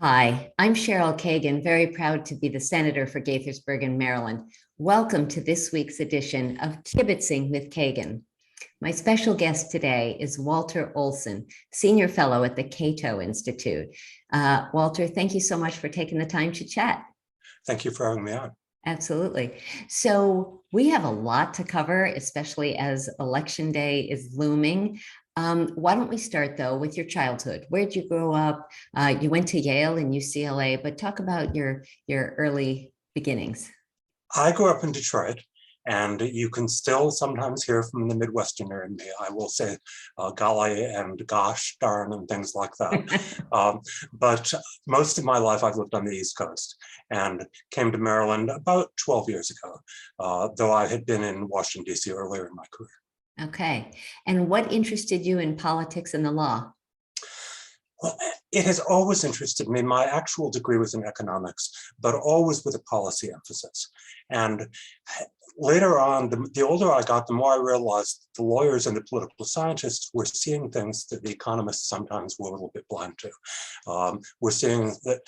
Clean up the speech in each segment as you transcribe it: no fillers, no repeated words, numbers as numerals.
Hi, I'm Cheryl Kagan, very proud to be the senator for Gaithersburg in Maryland. Welcome to this week's edition of Kibbitzing with Kagan. My special guest today is Walter Olson, senior fellow at the Cato Institute. Walter, thank you so much for taking the time to chat. Thank you for having me on. Absolutely. So we have a lot to cover, especially as Election Day is looming. Why don't we start, though, with your childhood? Where did you grow up? You went to Yale and UCLA, but talk about your early beginnings. I grew up in Detroit, and you can still sometimes hear from the Midwesterner in me. I will say golly and gosh darn and things like that. But most of my life I've lived on the East Coast and came to Maryland about 12 years ago, though I had been in Washington, D.C. earlier in my career. Okay. And what interested you in politics and the law? Well, it has always interested me. My actual degree was in economics, but always with a policy emphasis. And later on, the older I got, the more I realized the lawyers and the political scientists were seeing things that the economists sometimes were a little bit blind to. We're seeing that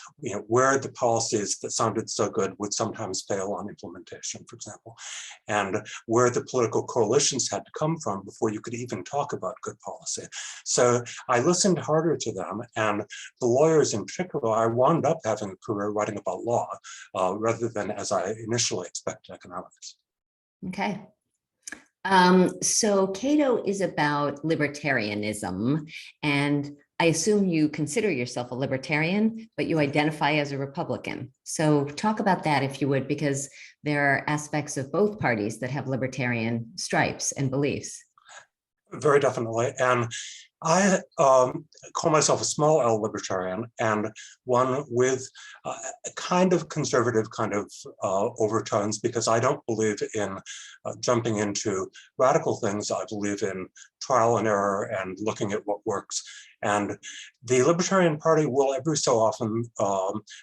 where the policies that sounded so good would sometimes fail on implementation, for example, and where the political coalitions had to come from before you could even talk about good policy. So I listened harder to them, and the lawyers in particular, I wound up having a career writing about law rather than, as I initially expected, economics. Okay. So Cato is about libertarianism, and I assume you consider yourself a libertarian, but you identify as a Republican. So talk about that, if you would, because there are aspects of both parties that have libertarian stripes and beliefs. Very definitely. And I call myself a small L libertarian, and one with kind of conservative kind of overtones, because I don't believe in jumping into radical things. I believe in trial and error and looking at what works. And the Libertarian Party will every so often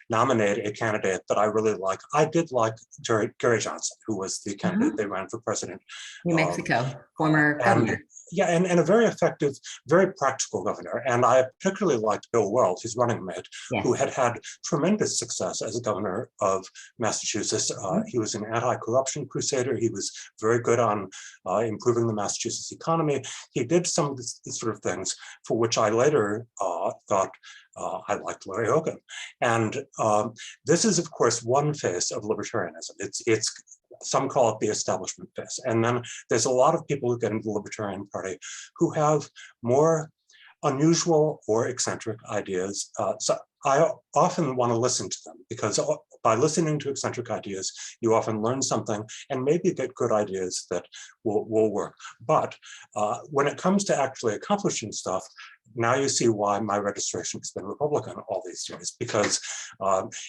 nominate a candidate that I really like. I did like Gary Johnson, who was the candidate they ran for president. New Mexico, former governor. Yeah, and a very effective, very practical governor. And I particularly liked Bill Weld, his running mate, who had had tremendous success as a governor of Massachusetts. He was an anti-corruption crusader. He was very good on improving the Massachusetts economy. He did some of the sort of things for which I later thought I liked Larry Hogan. And this is, of course, one face of libertarianism. It's some call it the establishment face. And then there's a lot of people who get into the Libertarian Party who have more unusual or eccentric ideas. So I often want to listen to them, because by listening to eccentric ideas, you often learn something and maybe get good ideas that will work. But when it comes to actually accomplishing stuff, now you see why my registration has been Republican all these years, because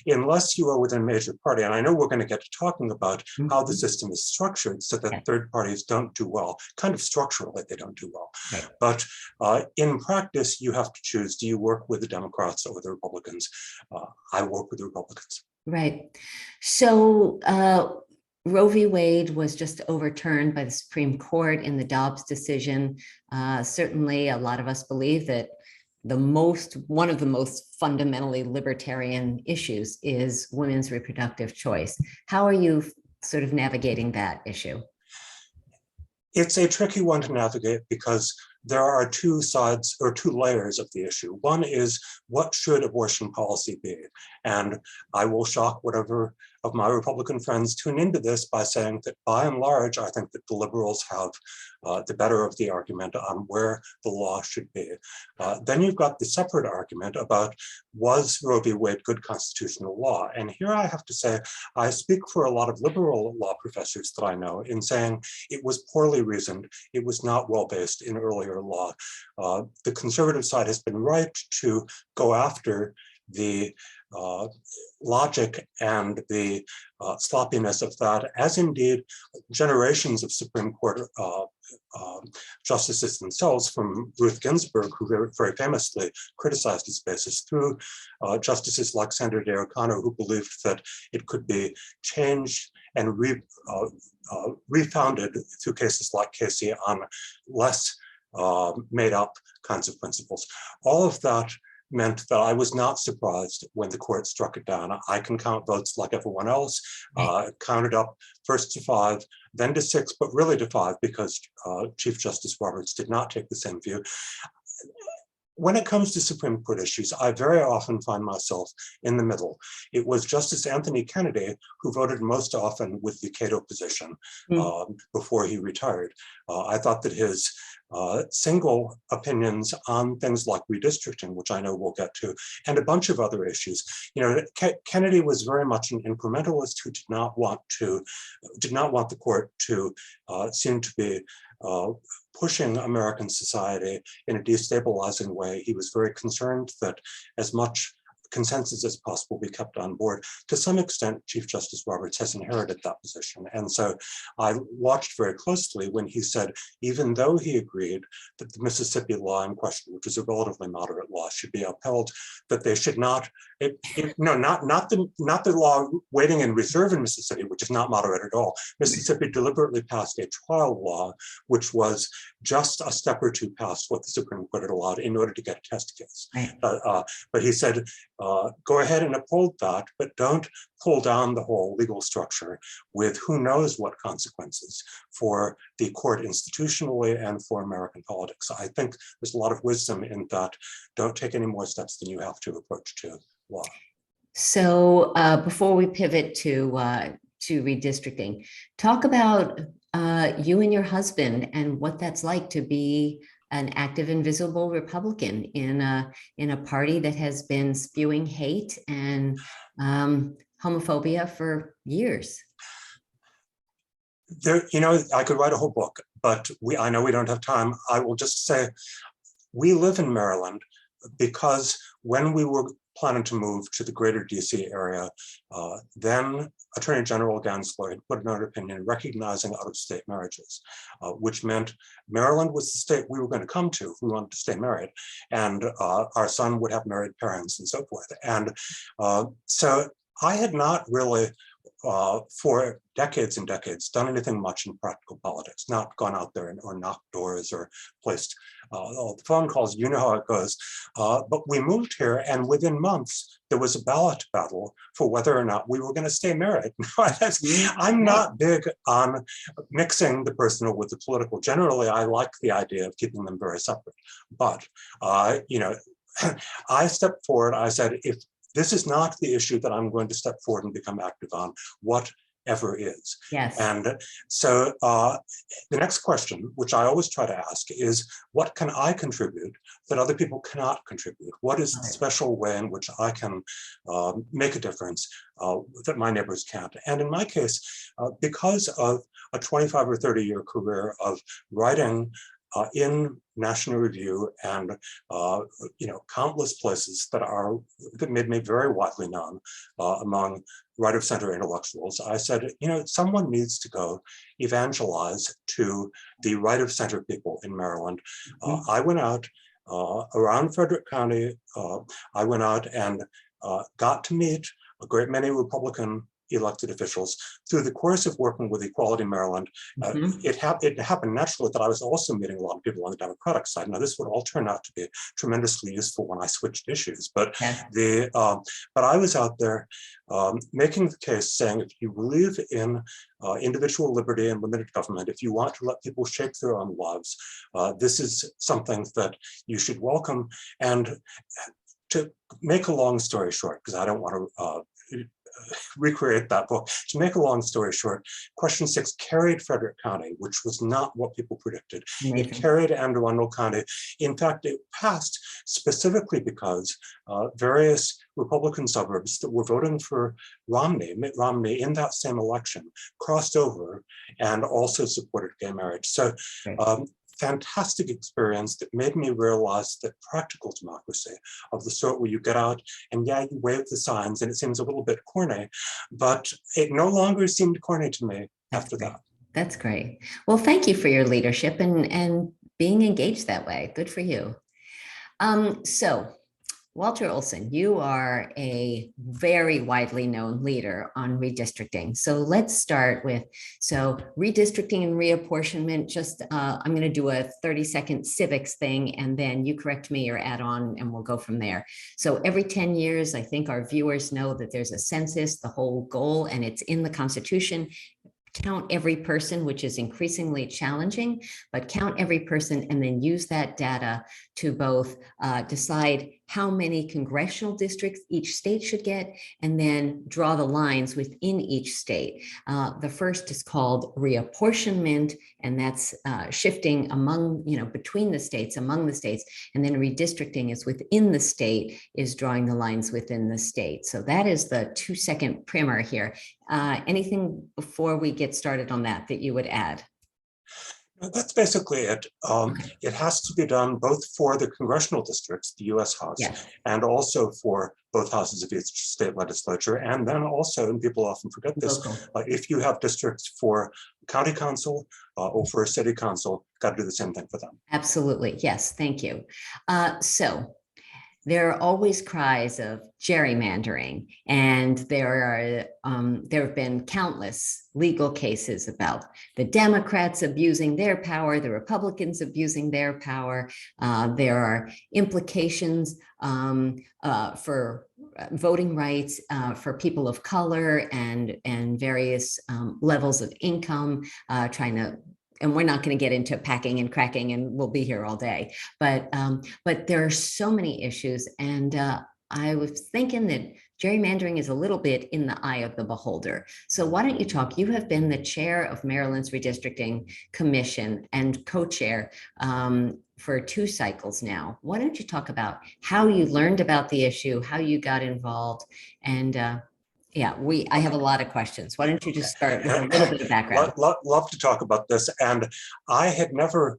unless you are within a major party, and I know we're going to get to talking about how the system is structured so that third parties don't do well, kind of structurally they don't do well. But in practice, you have to choose, do you work with the Democrats or the Republicans? I work with the Republicans. Right. So Roe v. Wade was just overturned by the Supreme Court in the Dobbs decision. Certainly, a lot of us believe that one of the most fundamentally libertarian issues is women's reproductive choice. How are you sort of navigating that issue? It's a tricky one to navigate because there are two sides or two layers of the issue. One is, what should abortion policy be? And I will shock whatever of my Republican friends tune into this by saying that by and large, I think that the liberals have the better of the argument on where the law should be. Then you've got the separate argument about, was Roe v. Wade good constitutional law? And here I have to say, I speak for a lot of liberal law professors that I know in saying it was poorly reasoned, it was not well-based in earlier law. The conservative side has been right to go after the logic and the sloppiness of that, as indeed generations of Supreme Court justices themselves, from Ruth Ginsburg, who very famously criticized its basis, through justices like Sandra Day O'Connor, who believed that it could be changed and refounded through cases like Casey on less made up kinds of principles. All of that meant that I was not surprised when the court struck it down. I can count votes like everyone else, counted up first to 5, then to 6, but really to 5 because Chief Justice Roberts did not take the same view. When it comes to Supreme Court issues, I very often find myself in the middle. It was Justice Anthony Kennedy who voted most often with the Cato position before he retired. I thought that his single opinions on things like redistricting, which I know we'll get to, and a bunch of other issues. You know, Kennedy was very much an incrementalist who did not want the court to seem to be pushing American society in a destabilizing way. He was very concerned that as much consensus as possible be kept on board. To some extent, Chief Justice Roberts has inherited that position. And so I watched very closely when he said, even though he agreed that the Mississippi law in question, which is a relatively moderate law, should be upheld, that they should not, not the law waiting in reserve in Mississippi, which is not moderate at all. Mississippi deliberately passed a trial law, which was just a step or two past what the Supreme Court had allowed in order to get a test case. Right. But he said, go ahead and uphold that, but don't pull down the whole legal structure with who knows what consequences for the court institutionally and for American politics. I think there's a lot of wisdom in that. Don't take any more steps than you have to approach to law. So before we pivot to redistricting, talk about you and your husband and what that's like to be an active and visible Republican in a party that has been spewing hate and homophobia for years. I could write a whole book, but I know we don't have time. I will just say, we live in Maryland because when we were planning to move to the greater DC area, then Attorney General Gansler had put out an opinion recognizing out-of-state marriages, which meant Maryland was the state we were going to come to if we wanted to stay married, and our son would have married parents and so forth. And so I had not really, for decades and decades, done anything much in practical politics, not gone out there or knocked doors or placed all the phone calls, you know how it goes. But we moved here, and within months, there was a ballot battle for whether or not we were going to stay married. I'm not big on mixing the personal with the political. Generally, I like the idea of keeping them very separate. But, I stepped forward. I said, if this is not the issue that I'm going to step forward and become active on, whatever is. Yes. And so the next question, which I always try to ask, is what can I contribute that other people cannot contribute? What is the special way in which I can make a difference that my neighbors can't? And in my case, because of a 25 or 30-year career of writing in National Review and countless places that made me very widely known among right-of-center intellectuals, I said, someone needs to go evangelize to the right-of-center people in Maryland. I went out around Frederick County. I went out and got to meet a great many Republican elected officials through the course of working with Equality Maryland. It happened naturally that I was also meeting a lot of people on the Democratic side. Now, this would all turn out to be tremendously useful when I switched issues, but but I was out there making the case, saying, if you believe in individual liberty and limited government, if you want to let people shape their own lives, this is something that you should welcome. And to make a long story short, because I don't want to recreate that book. To make a long story short, question 6 carried Frederick County, which was not what people predicted. It carried Anne Arundel County. In fact, it passed specifically because various Republican suburbs that were voting for Mitt Romney in that same election, crossed over and also supported gay marriage. So fantastic experience that made me realize that practical democracy of the sort where you get out and you wave the signs and it seems a little bit corny, but it no longer seemed corny to me after that. That's great. Well, thank you for your leadership and being engaged that way. Good for you. So Walter Olson, you are a very widely known leader on redistricting. So let's start with, redistricting and reapportionment, just I'm going to do a 30-second civics thing, and then you correct me or add on, and we'll go from there. So every 10 years, I think our viewers know that there's a census, the whole goal, and it's in the Constitution. Count every person, which is increasingly challenging, but count every person and then use that data to both decide how many congressional districts each state should get, and then draw the lines within each state. The first is called reapportionment, and that's shifting among, between the states, among the states, and then redistricting is within the state, is drawing the lines within the state. So that is the 2-second primer here. Anything before we get started on that you would add? That's basically it. It has to be done both for the congressional districts, the U.S. House, and also for both houses of each state legislature. And then also, and people often forget this, if you have districts for county council or for a city council, got to do the same thing for them. Absolutely. Yes. Thank you. So there are always cries of gerrymandering, and there have been countless legal cases about the Democrats abusing their power, the Republicans abusing their power. There are implications for voting rights for people of color and various levels of income, and we're not going to get into packing and cracking, and we'll be here all day. But there are so many issues, and I was thinking that gerrymandering is a little bit in the eye of the beholder. So why don't you talk? You have been the chair of Maryland's Redistricting Commission and co-chair for 2 cycles now. Why don't you talk about how you learned about the issue, how you got involved, and I have a lot of questions. Why don't you just start with a little bit of background? Love to talk about this. And I had never,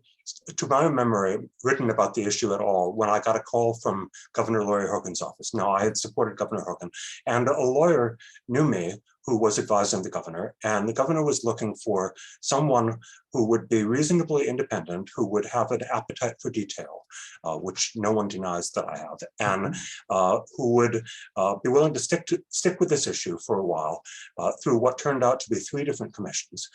to my memory, written about the issue at all when I got a call from Governor Laurie Hogan's office. Now, I had supported Governor Hogan, and a lawyer knew me who was advising the governor, and the governor was looking for someone who would be reasonably independent, who would have an appetite for detail, which no one denies that I have, and who would be willing to stick with this issue for a while through what turned out to be 3 different commissions,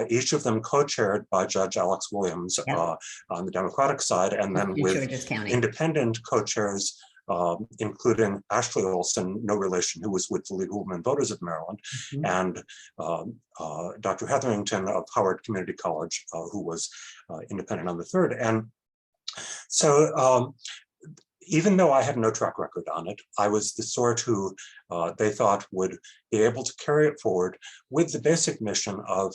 each of them co-chaired by Judge Alex Williams on the Democratic side, and then with independent co-chairs, including Ashley Olson, no relation, who was with the League of Women Voters of Maryland, and Dr. Hetherington of Howard Community College, who was independent on the third. And so even though I had no track record on it, I was the sort who they thought would be able to carry it forward with the basic mission of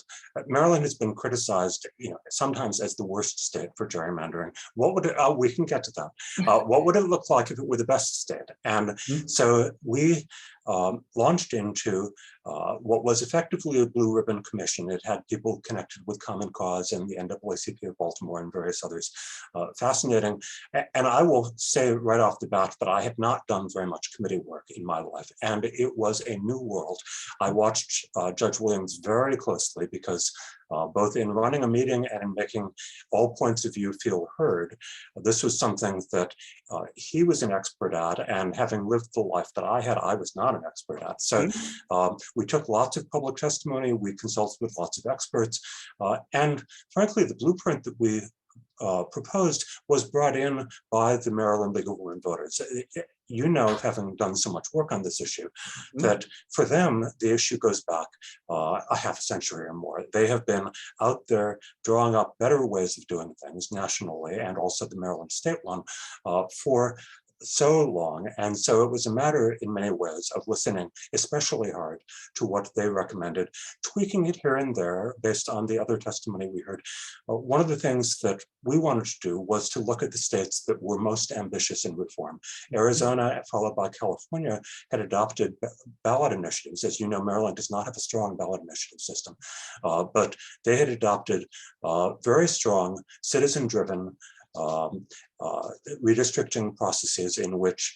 Maryland has been criticized, sometimes as the worst state for gerrymandering. What would it, we can get to that. What would it look like if it were the best state? And so we launched into what was effectively a blue ribbon commission. It had people connected with Common Cause and the NAACP of Baltimore and various others. Fascinating. And I will say right off the bat that I had not done very much committee work in my life, and it was a new world. I watched Judge Williams very closely because both in running a meeting and in making all points of view feel heard, this was something that he was an expert at, and having lived the life that I had, I was not an expert at. So we took lots of public testimony, we consulted with lots of experts, and frankly, the blueprint that we proposed was brought in by the Maryland League of Women Voters. You know, having done so much work on this issue, that for them, the issue goes back a half a century or more. They have been out there drawing up better ways of doing things nationally, and also the Maryland state one, for so long. And so it was a matter in many ways of listening especially hard to what they recommended, tweaking it here and there based on the other testimony we heard. One of the things that we wanted to do was to look at the states that were most ambitious in reform. Arizona, followed by California, had adopted ballot initiatives. As you know, Maryland does not have a strong ballot initiative system, but they had adopted very strong citizen-driven redistricting processes in which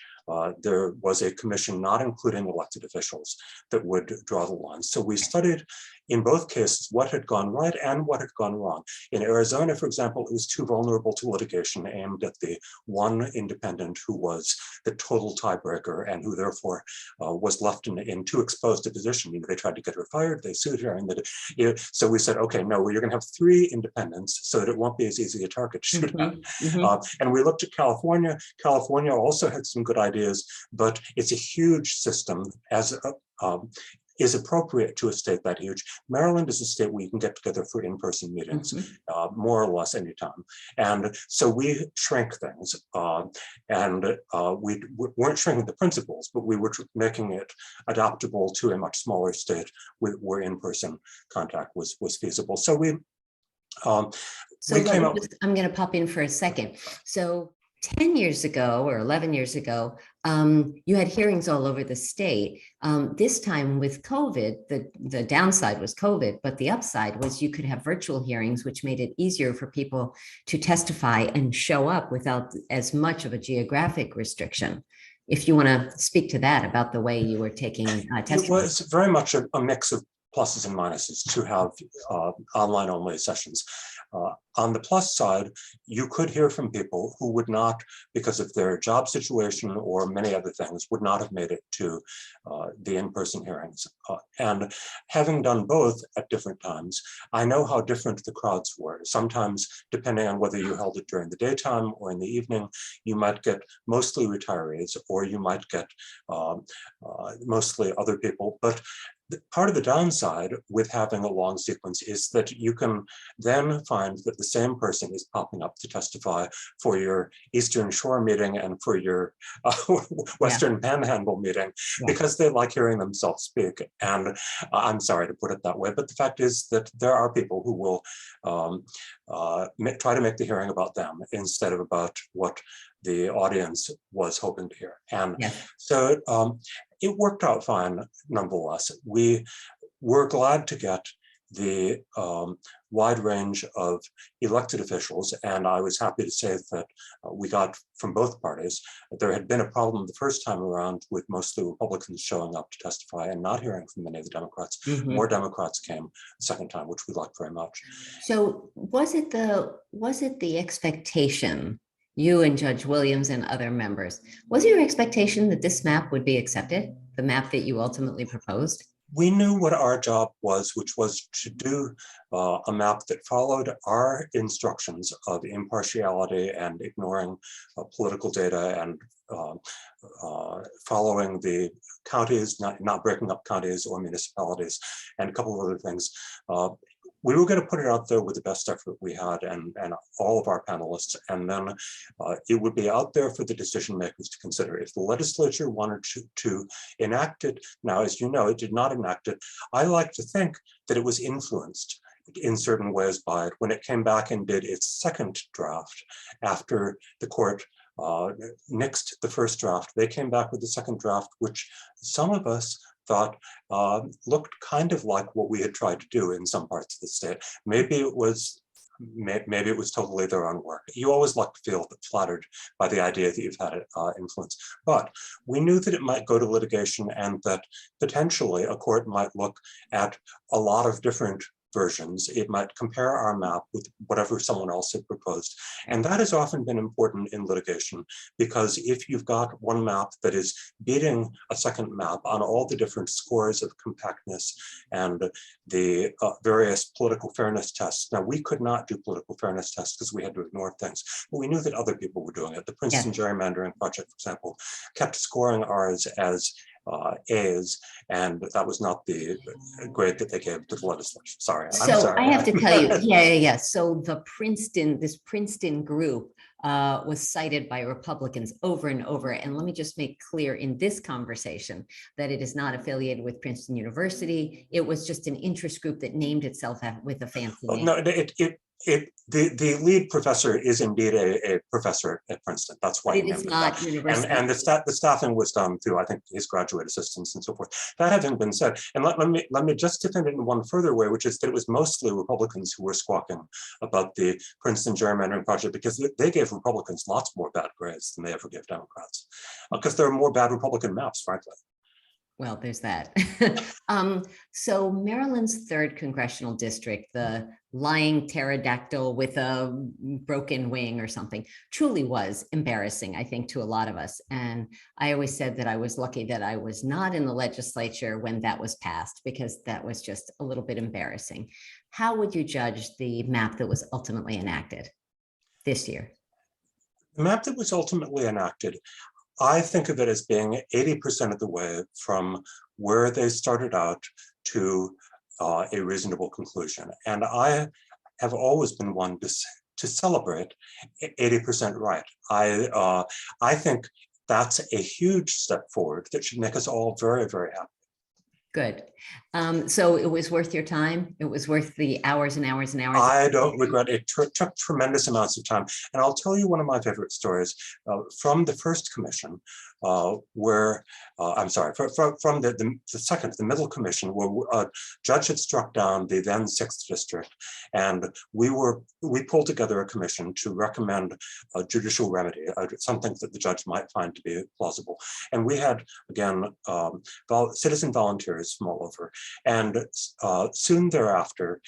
there was a commission not including elected officials that would draw the lines. So we studied in both cases, what had gone right and what had gone wrong. In Arizona, for example, it was too vulnerable to litigation aimed at the one independent who was the total tiebreaker and who therefore was left in too exposed a position. You know, they tried to get her fired, they sued her, and so we said, okay, no, you're going to have 3 independents so that it won't be as easy a target to shoot at. And we looked at California. California also had some good ideas, but it's a huge system as is appropriate to a state that huge. Maryland is a state where you can get together for in-person meetings, more or less anytime. And so we shrank things, we weren't shrinking the principles, but we were making it adaptable to a much smaller state where in-person contact was feasible. So I'm going to pop in for a second. So 10 years ago or 11 years ago, you had hearings all over the state. This time with COVID, the downside was COVID, but the upside was you could have virtual hearings, which made it easier for people to testify and show up without as much of a geographic restriction. If you want to speak to that about the way you were taking testimony. It was very much a mix of pluses and minuses to have online only sessions. On the plus side, you could hear from people who would not, because of their job situation or many other things, would not have made it to the in-person hearings. And having done both at different times, I know how different the crowds were. Sometimes, depending on whether you held it during the daytime or in the evening, you might get mostly retirees, or you might get mostly other people. But part of the downside with having a long sequence is that you can then find that the same person is popping up to testify for your Eastern Shore meeting and for your Western Panhandle meeting, because they like hearing themselves speak. And I'm sorry to put it that way, but the fact is that there are people who will try to make the hearing about them instead of about what the audience was hoping to hear. And so it worked out fine nonetheless. We were glad to get the wide range of elected officials, and I was happy to say that we got from both parties. There had been a problem the first time around with mostly Republicans showing up to testify and not hearing from many of the Democrats. More Democrats came the second time, which we liked very much. So was it the expectation, you and Judge Williams and other members, was it your expectation that this map would be accepted, the map that you ultimately proposed? We knew what our job was, which was to do a map that followed our instructions of impartiality and ignoring political data and following the counties, not breaking up counties or municipalities, and a couple of other things. We were going to put it out there with the best effort we had and all of our panelists, and then it would be out there for the decision makers to consider. If the legislature wanted to enact it, now, as you know, it did not enact it. I like to think that it was influenced in certain ways by it when it came back and did its second draft after the court nixed the first draft. They came back with the second draft, which some of us thought looked kind of like what we had tried to do in some parts of the state. Maybe it was totally their own work. You always like to feel flattered by the idea that you've had influence. But we knew that it might go to litigation and that potentially a court might look at a lot of different versions. It might compare our map with whatever someone else had proposed. And that has often been important in litigation, because if you've got one map that is beating a second map on all the different scores of compactness and the various political fairness tests. Now, we could not do political fairness tests because we had to ignore things, but we knew that other people were doing it. The Princeton Gerrymandering Project, for example, kept scoring ours as A's, and that was not the grade that they gave to the legislature. Sorry. I have to tell you, So this Princeton group was cited by Republicans over and over. And let me just make clear in this conversation that it is not affiliated with Princeton University. It was just an interest group that named itself with a fancy name. No, the lead professor is indeed a professor at Princeton. That's why it is not university. And the staffing was done through, I think, his graduate assistants and so forth. That having been said, and let me just defend it in one further way, which is that it was mostly Republicans who were squawking about the Princeton Gerrymandering Project, because they gave Republicans lots more bad grades than they ever gave Democrats, because there are more bad Republican maps, frankly. Well, there's that. So Maryland's 3rd congressional district, the lying pterodactyl with a broken wing or something, truly was embarrassing, I think, to a lot of us. And I always said that I was lucky that I was not in the legislature when that was passed, because that was just a little bit embarrassing. How would you judge the map that was ultimately enacted this year? The map that was ultimately enacted, I think of it as being 80% of the way from where they started out to a reasonable conclusion. And I have always been one to celebrate 80% right. I think that's a huge step forward that should make us all very, very happy. Good. So it was worth your time. It was worth the hours and hours and hours. I don't regret it. It took tremendous amounts of time. And I'll tell you one of my favorite stories from the first commission, where, I'm sorry, from the second, the middle commission, where a judge had struck down the then 6th district. And we pulled together a commission to recommend a judicial remedy, something that the judge might find to be plausible. And we had, again, citizen volunteers from all over. And soon thereafter,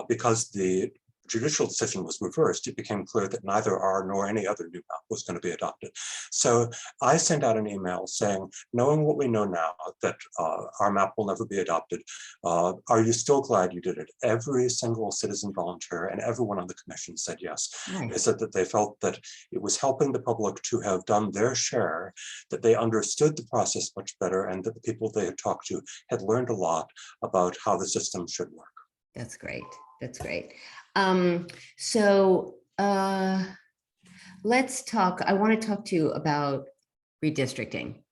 because the judicial decision was reversed, it became clear that neither our nor any other new map was going to be adopted. So I sent out an email saying, knowing what we know now, that our map will never be adopted, are you still glad you did it? Every single citizen volunteer and everyone on the commission said yes. Nice. They said that they felt that it was helping the public to have done their share, that they understood the process much better, and that the people they had talked to had learned a lot about how the system should work. That's great. That's great. Let's talk. I want to talk to you about redistricting,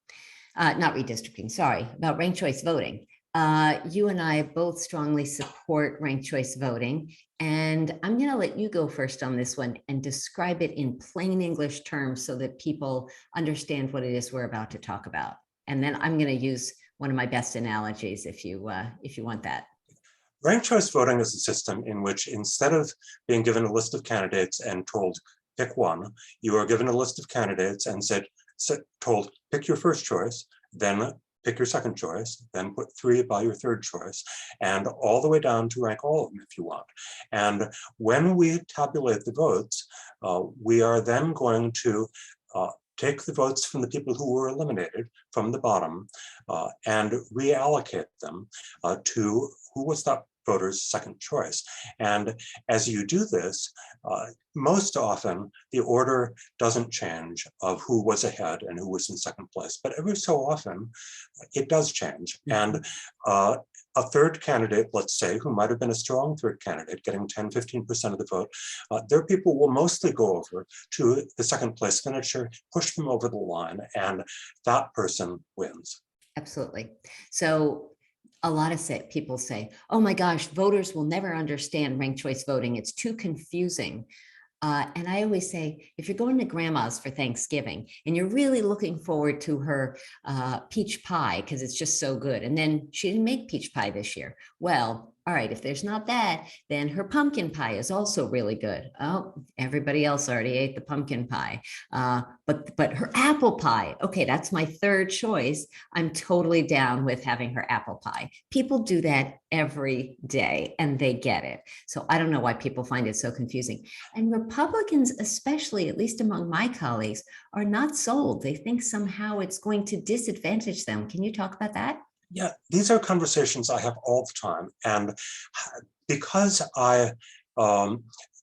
not redistricting, sorry, about ranked choice voting. You and I both strongly support ranked choice voting, and I'm going to let you go first on this one and describe it in plain English terms so that people understand what it is we're about to talk about. And then I'm going to use one of my best analogies if you want that. Ranked choice voting is a system in which, instead of being given a list of candidates and told, pick one, you are given a list of candidates and told, pick your first choice, then pick your second choice, then put 3 by your third choice, and all the way down to rank all of them if you want. And when we tabulate the votes, we are then going to take the votes from the people who were eliminated from the bottom and reallocate them to who was that voter's second choice. And as you do this, most often the order doesn't change of who was ahead and who was in second place, but every so often it does change. And a third candidate, let's say, who might have been a strong third candidate, getting 10–15% of the vote, their people will mostly go over to the second place finisher, push them over the line, and that person wins. Absolutely. So a lot of people say, oh my gosh, voters will never understand ranked choice voting. It's too confusing. And I always say, if you're going to grandma's for Thanksgiving and you're really looking forward to her peach pie because it's just so good, and then she didn't make peach pie this year. Well, all right, if there's not that, then her pumpkin pie is also really good. Oh, everybody else already ate the pumpkin pie. But her apple pie, okay, that's my third choice. I'm totally down with having her apple pie. People do that every day and they get it. So I don't know why people find it so confusing. And Republicans, especially, at least among my colleagues, are not sold. They think somehow it's going to disadvantage them. Can you talk about that? Yeah, these are conversations I have all the time. And because I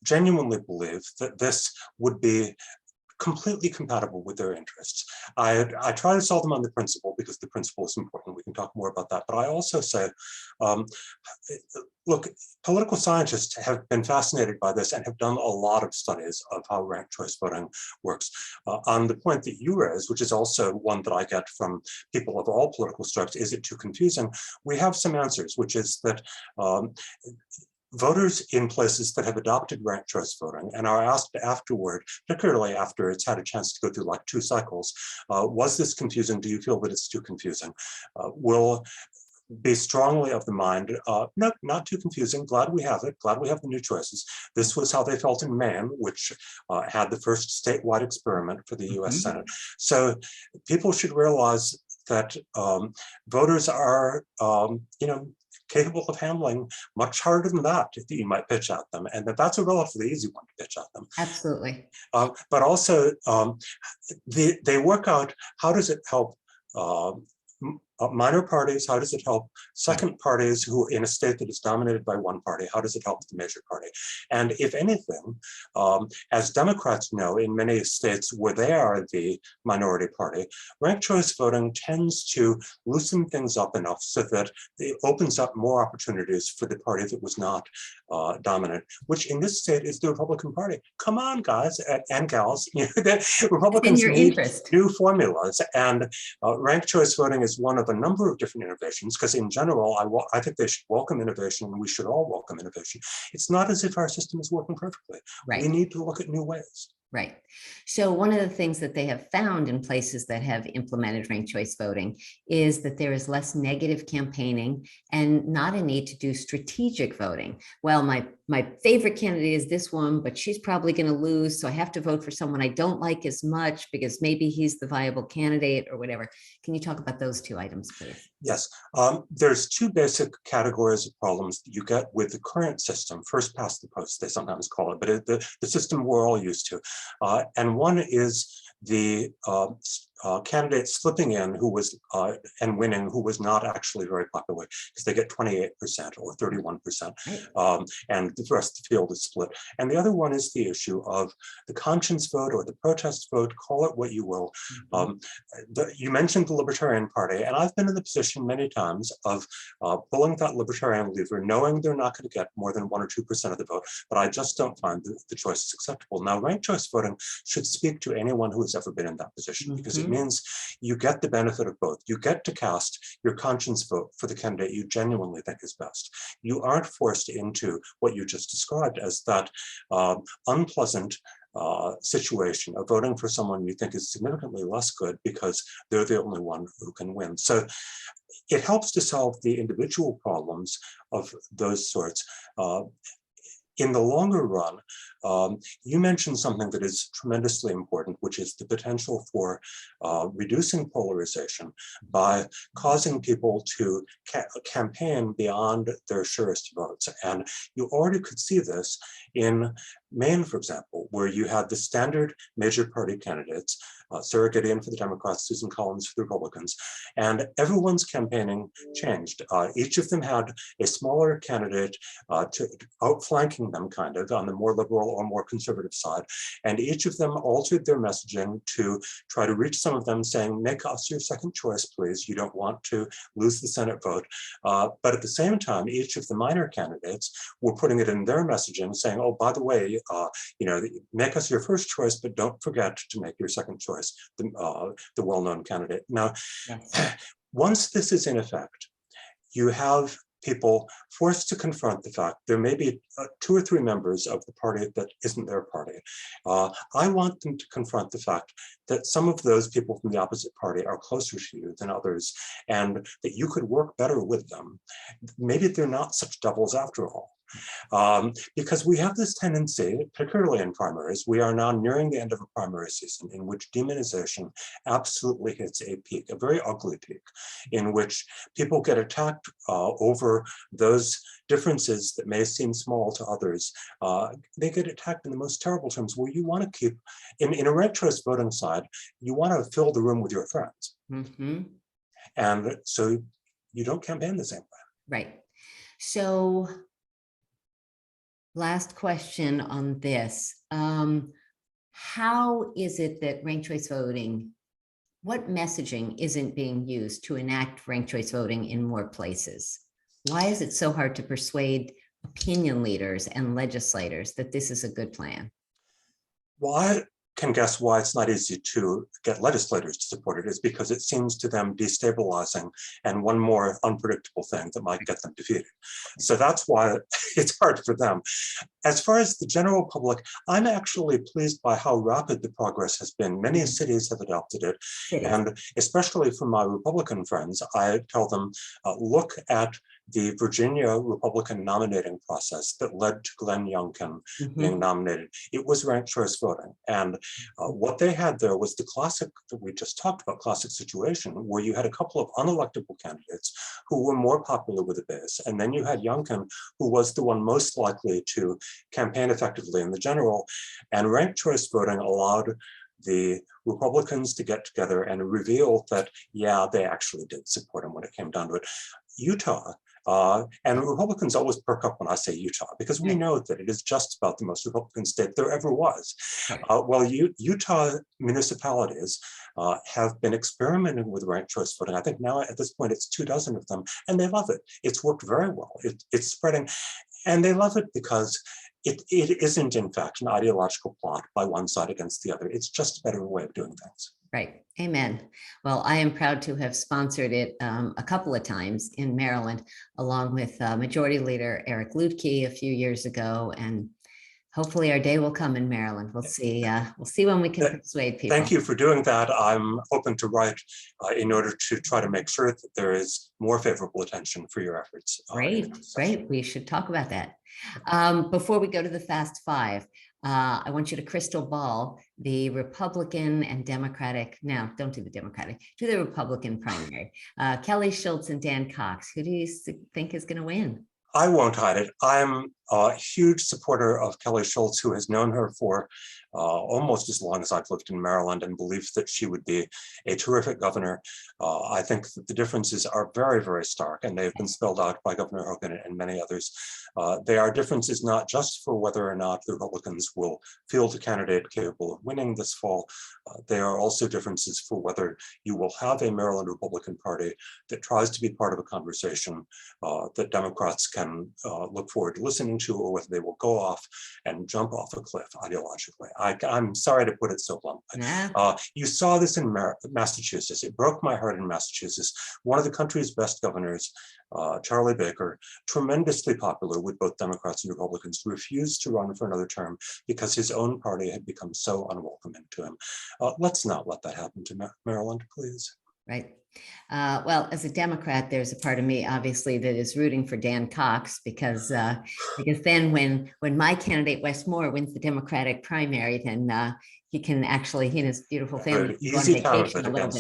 genuinely believe that this would be completely compatible with their interests, I try to solve them on the principle because the principle is important. We can talk more about that. But I also say, look, political scientists have been fascinated by this and have done a lot of studies of how ranked choice voting works. On the point that you raised, which is also one that I get from people of all political stripes, is it too confusing? We have some answers, which is that voters in places that have adopted ranked choice voting and are asked afterward, particularly after it's had a chance to go through like 2 cycles, was this confusing? Do you feel that it's too confusing? Will be strongly of the mind, no, not too confusing, glad we have it, glad we have the new choices. This was how they felt in Maine, which had the first statewide experiment for the US Senate. So people should realize that voters are, capable of handling much harder than that you might pitch at them, and that's a relatively easy one to pitch at them. Absolutely. But also, they work out, how does it help minor parties? How does it help second parties who in a state that is dominated by one party? How does it help the major party? And if anything, as Democrats know, in many states where they are the minority party, ranked choice voting tends to loosen things up enough so that it opens up more opportunities for the party that was not dominant, which in this state is the Republican Party. Come on, guys and gals, the Republicans need new formulas, and ranked choice voting is one of a number of different innovations, because in general, I think they should welcome innovation, and we should all welcome innovation. It's not as if our system is working perfectly. Right. We need to look at new ways. Right. So one of the things that they have found in places that have implemented ranked choice voting is that there is less negative campaigning and not a need to do strategic voting. Well, my favorite candidate is this one, but she's probably going to lose, so I have to vote for someone I don't like as much because maybe he's the viable candidate or whatever. Can you talk about those two items, please? Yes. There's two basic categories of problems that you get with the current system. First past the post, they sometimes call it, but the system we're all used to. And one is the candidate slipping in who was and winning, who was not actually very popular, because they get 28% or 31%, and the rest of the field is split. And the other one is the issue of the conscience vote or the protest vote, call it what you will. You mentioned the Libertarian Party, and I've been in the position many times of pulling that Libertarian lever, knowing they're not going to get more than 1 or 2% of the vote, but I just don't find the choice acceptable. Now, ranked choice voting should speak to anyone who has ever been in that position, because it means you get the benefit of both. You get to cast your conscience vote for the candidate you genuinely think is best. You aren't forced into what you just described as that unpleasant situation of voting for someone you think is significantly less good because they're the only one who can win. So it helps to solve the individual problems of those sorts. In the longer run, you mentioned something that is tremendously important, which is the potential for reducing polarization by causing people to campaign beyond their surest votes. And you already could see this in Maine, for example, where you had the standard major party candidates, Sarah Gideon for the Democrats, Susan Collins for the Republicans, and everyone's campaigning changed. Each of them had a smaller candidate outflanking them kind of on the more liberal or more conservative side. And each of them altered their messaging to try to reach some of them, saying, make us your second choice, please. You don't want to lose the Senate vote. But at the same time, each of the minor candidates were putting it in their messaging, saying, oh, by the way, make us your first choice, but don't forget to make your second choice the well-known candidate. Now, once this is in effect, you have people forced to confront the fact there may be 2 or 3 members of the party that isn't their party. I want them to confront the fact that some of those people from the opposite party are closer to you than others, and that you could work better with them. Maybe they're not such devils after all. Because we have this tendency, particularly in primaries, we are now nearing the end of a primary season in which demonization absolutely hits a peak, a very ugly peak, in which people get attacked over those differences that may seem small to others. They get attacked in the most terrible terms, where you want to keep, in a ranked choice voting side, you want to fill the room with your friends. And so you don't campaign the same way. Right. So last question on this. How is it that ranked choice voting, what messaging isn't being used to enact ranked choice voting in more places? Why is it so hard to persuade opinion leaders and legislators that this is a good plan? Well, I can guess why it's not easy to get legislators to support it, is because it seems to them destabilizing and one more unpredictable thing that might get them defeated. So that's why it's hard for them. As far as the general public, I'm actually pleased by how rapid the progress has been. Many cities have adopted it. And especially for my Republican friends, I tell them, look at the Virginia Republican nominating process that led to Glenn Youngkin being nominated. It was ranked choice voting. And what they had there was the classic, that we just talked about, classic situation where you had a couple of unelectable candidates who were more popular with the base. And then you had Youngkin, who was the one most likely to campaign effectively in the general. And ranked choice voting allowed the Republicans to get together and reveal that, yeah, they actually did support him when it came down to it. Utah, and Republicans always perk up when I say Utah, because we know that it is just about the most Republican state there ever was. Well, Utah municipalities have been experimenting with ranked choice voting. I think now at this point it's 24 of them, and they love it. It's worked very well. It's spreading, and they love it because it isn't, in fact, an ideological plot by one side against the other. It's just a better way of doing things. Right. Amen. Well, I am proud to have sponsored it a couple of times in Maryland, along with Majority Leader Eric Lutke a few years ago. And hopefully our day will come in Maryland. We'll see. We'll see when we can persuade people. Thank you for doing that. I'm hoping to write in order to try to make sure that there is more favorable attention for your efforts. Great. We should talk about that. Before we go to the Fast Five, I want you to crystal ball the Republican and Democratic. Now, don't do the Democratic, do the Republican primary. Kelly Schultz and Dan Cox. Who do you think is going to win? I won't hide it. I'm a huge supporter of Kelly Schultz, who has known her for almost as long as I've lived in Maryland, and believes that she would be a terrific governor. I think that the differences are very, very stark, and they've been spelled out by Governor Hogan and many others. They are differences not just for whether or not the Republicans will field a candidate capable of winning this fall. They are also differences for whether you will have a Maryland Republican Party that tries to be part of a conversation that Democrats can look forward to listening to, or whether they will go off and jump off a cliff ideologically. I'm sorry to put it so bluntly. You saw this in Massachusetts. It broke my heart in Massachusetts. One of the country's best governors, Charlie Baker, tremendously popular with both Democrats and Republicans, refused to run for another term because his own party had become so unwelcoming to him. Let's not let that happen to Maryland, please. Right. Well, as a Democrat, there's a part of me, obviously, that is rooting for Dan Cox, because then when my candidate Wes Moore wins the Democratic primary, then he can actually, he and his beautiful family can go on vacation a little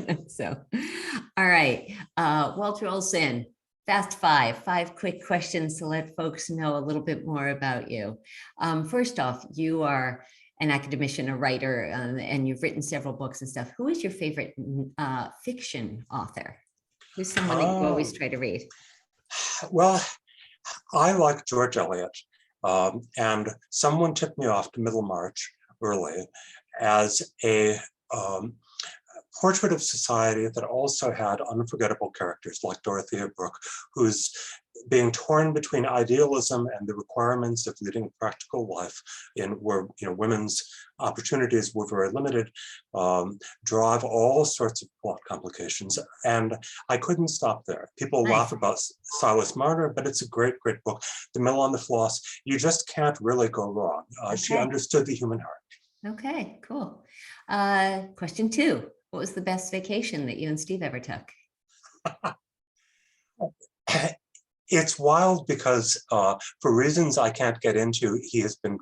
bit. So, all right, Walter Olson, Fast Five quick questions to let folks know a little bit more about you. First off, you are an academician, a writer, and you've written several books and stuff. Who is your favorite fiction author? Who's someone that you always try to read? Well, I like George Eliot, and someone tipped me off to Middlemarch early as a portrait of society that also had unforgettable characters like Dorothea Brooke, who's being torn between idealism and the requirements of leading a practical life in where women's opportunities were very limited, drive all sorts of plot complications. And I couldn't stop there. People laugh about Silas Marner, but it's a great, great book. The Mill on the Floss, you just can't really go wrong. She understood the human heart. Okay, cool. Question 2. What was the best vacation that you and Steve ever took? It's wild because for reasons I can't get into, he has been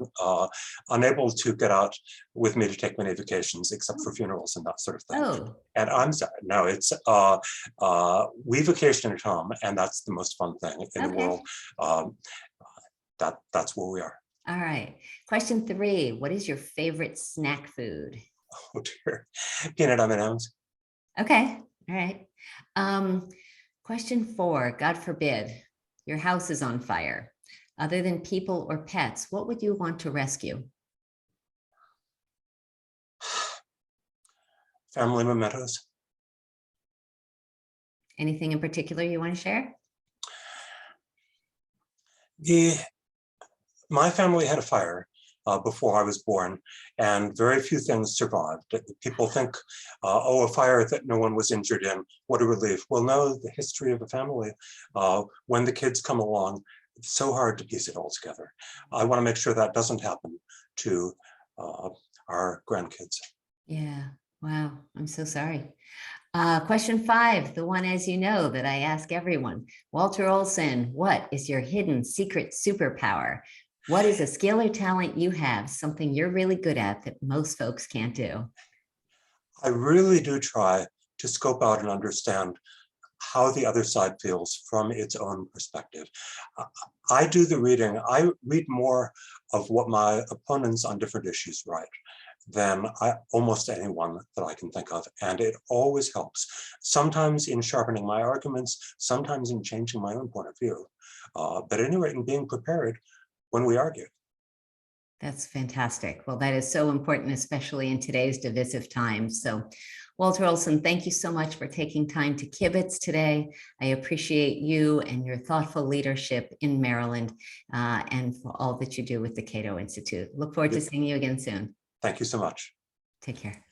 unable to get out with me to take many vacations except for funerals and that sort of thing. And I'm sorry, no, it's we vacation at home, and that's the most fun thing in the world. That's where we are. All right. Question 3. What is your favorite snack food? Oh dear, peanut M&Ms. Okay, all right. Question 4, God forbid, your house is on fire. Other than people or pets, what would you want to rescue? Family mementos. Anything in particular you want to share? My family had a fire before I was born, and very few things survived. People think, oh, a fire that no one was injured in, what a relief. Well, no, the history of a family, when the kids come along, it's so hard to piece it all together. I want to make sure that doesn't happen to our grandkids. Yeah, wow, I'm so sorry. Question 5, the one, as you know, that I ask everyone. Walter Olson, what is your hidden secret superpower? What is a skill or talent you have, something you're really good at that most folks can't do? I really do try to scope out and understand how the other side feels from its own perspective. I do the reading. I read more of what my opponents on different issues write than almost anyone that I can think of. And it always helps, sometimes in sharpening my arguments, sometimes in changing my own point of view. But anyway, in being prepared when we argue. That's fantastic. Well, that is so important, especially in today's divisive times. So, Walter Olson, thank you so much for taking time to kibitz today. I appreciate you and your thoughtful leadership in Maryland and for all that you do with the Cato Institute. Look forward to seeing you again soon. Thank you so much. Take care.